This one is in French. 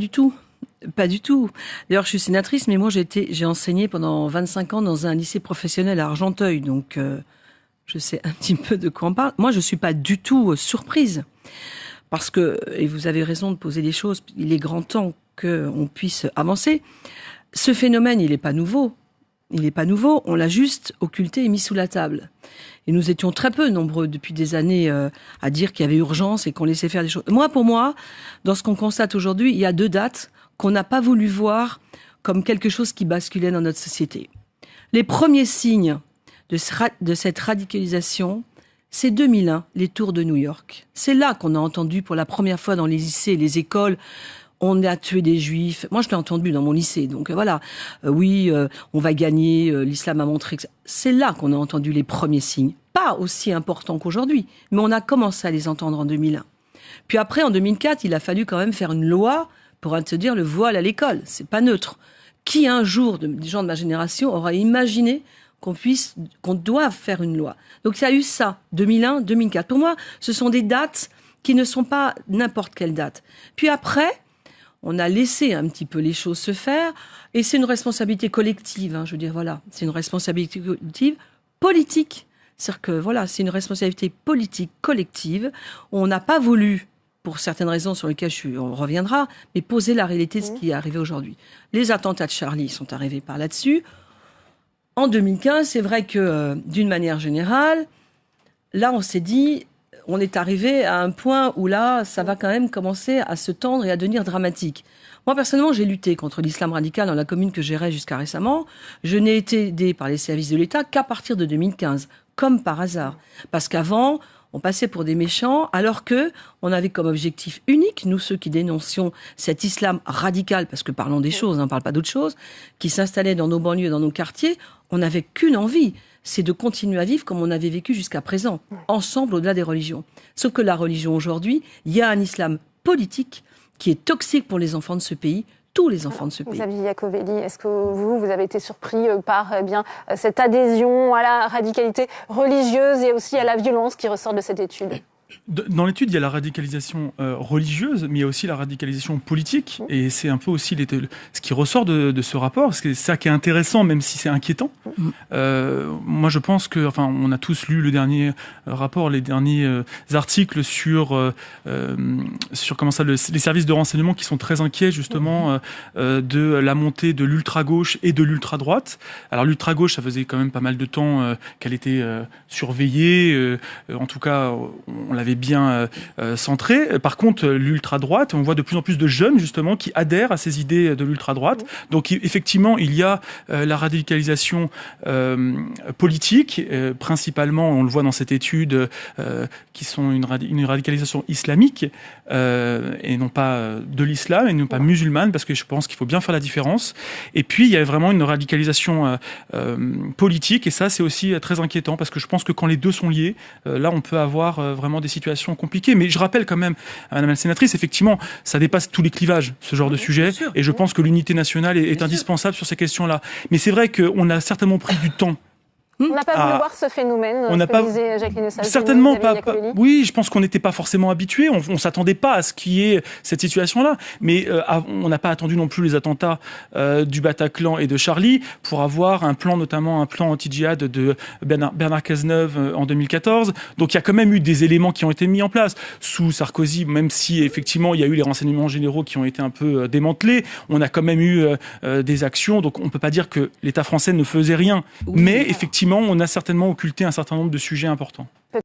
Du tout. Pas du tout. D'ailleurs, je suis sénatrice, mais moi, j'ai enseigné pendant 25 ans dans un lycée professionnel à Argenteuil, donc je sais un petit peu de quoi on parle. Moi, je suis pas du tout surprise, parce que, et vous avez raison de poser les choses, il est grand temps qu'on puisse avancer. Ce phénomène, il n'est pas nouveau. Il n'est pas nouveau, on l'a juste occulté et mis sous la table. Et nous étions très peu nombreux depuis des années à dire qu'il y avait urgence et qu'on laissait faire des choses. Pour moi, dans ce qu'on constate aujourd'hui, il y a 2 dates qu'on n'a pas voulu voir comme quelque chose qui basculait dans notre société. Les premiers signes de cette radicalisation, c'est 2001, les tours de New York. C'est là qu'on a entendu pour la première fois dans les lycées, les écoles, on a tué des juifs. Moi, je l'ai entendu dans mon lycée. Donc voilà, on va gagner, l'islam a montré que... C'est là qu'on a entendu les premiers signes. Pas aussi importants qu'aujourd'hui, mais on a commencé à les entendre en 2001. Puis après, en 2004, il a fallu quand même faire une loi pour interdire le voile à l'école. C'est pas neutre. Qui un jour, des gens de ma génération, aura imaginé qu'on doive faire une loi? Donc il y a eu ça, 2001, 2004. Pour moi, ce sont des dates qui ne sont pas n'importe quelle date. Puis après, on a laissé un petit peu les choses se faire, et c'est une responsabilité collective, je veux dire, voilà, c'est une responsabilité collective politique. C'est-à-dire que, voilà, c'est une responsabilité politique collective. On n'a pas voulu, pour certaines raisons sur lesquelles on reviendra, mais poser la réalité de ce qui est arrivé aujourd'hui. Les attentats de Charlie sont arrivés par là-dessus. En 2015, c'est vrai que, d'une manière générale, là, on s'est dit... On est arrivé à un point où là, ça va quand même commencer à se tendre et à devenir dramatique. Moi, personnellement, j'ai lutté contre l'islam radical dans la commune que je gérais jusqu'à récemment. Je n'ai été aidée par les services de l'État qu'à partir de 2015, comme par hasard. Parce qu'avant, on passait pour des méchants, alors que on avait comme objectif unique, nous ceux qui dénoncions cet islam radical, parce que parlons des choses, on ne parle pas d'autre chose, qui s'installait dans nos banlieues, dans nos quartiers, on n'avait qu'une envie, c'est de continuer à vivre comme on avait vécu jusqu'à présent, ensemble au-delà des religions. Sauf que la religion aujourd'hui, il y a un islam politique qui est toxique pour les enfants de ce pays, tous les enfants de ce pays. Xavier Iacovelli, est-ce que vous avez été surpris par cette adhésion à la radicalité religieuse et aussi à la violence qui ressort de cette étude ? Dans l'étude, il y a la radicalisation religieuse, mais il y a aussi la radicalisation politique. Et c'est un peu aussi ce qui ressort de ce rapport, parce que c'est ça qui est intéressant, même si c'est inquiétant. Moi, je pense que, on a tous lu le dernier rapport, les derniers articles sur les services de renseignement qui sont très inquiets, justement, de la montée de l'ultra-gauche et de l'ultra-droite. Alors, l'ultra-gauche, ça faisait quand même pas mal de temps qu'elle était surveillée. En tout cas, on l'avait bien centré. Par contre, l'ultra-droite, on voit de plus en plus de jeunes, justement, qui adhèrent à ces idées de l'ultra-droite. Donc, effectivement, il y a la radicalisation politique, principalement, on le voit dans cette étude, qui sont une radicalisation islamique, et non pas de l'islam, et non pas musulmane, parce que je pense qu'il faut bien faire la différence. Et puis, il y a vraiment une radicalisation politique, et ça, c'est aussi très inquiétant, parce que je pense que quand les deux sont liés, là, on peut avoir vraiment des situations compliquées. Mais je rappelle quand même, à Madame la sénatrice, effectivement, ça dépasse tous les clivages, ce genre de sujet, et je pense que l'unité nationale est indispensable sur ces questions-là. Mais c'est vrai qu'on a certainement pris du temps. On n'a pas voulu voir ce phénomène, on n'a pas, disait Jacqueline Eustache-Brinio, certainement pas. Oui, je pense qu'on n'était pas forcément habitués. On s'attendait pas à ce qu'il y ait cette situation-là. Mais on n'a pas attendu non plus les attentats du Bataclan et de Charlie pour avoir notamment un plan anti-djihad de Bernard Cazeneuve en 2014. Donc il y a quand même eu des éléments qui ont été mis en place sous Sarkozy, même si effectivement il y a eu les renseignements généraux qui ont été un peu démantelés. On a quand même eu des actions. Donc on peut pas dire que l'État français ne faisait rien. Oui, mais effectivement, on a certainement occulté un certain nombre de sujets importants.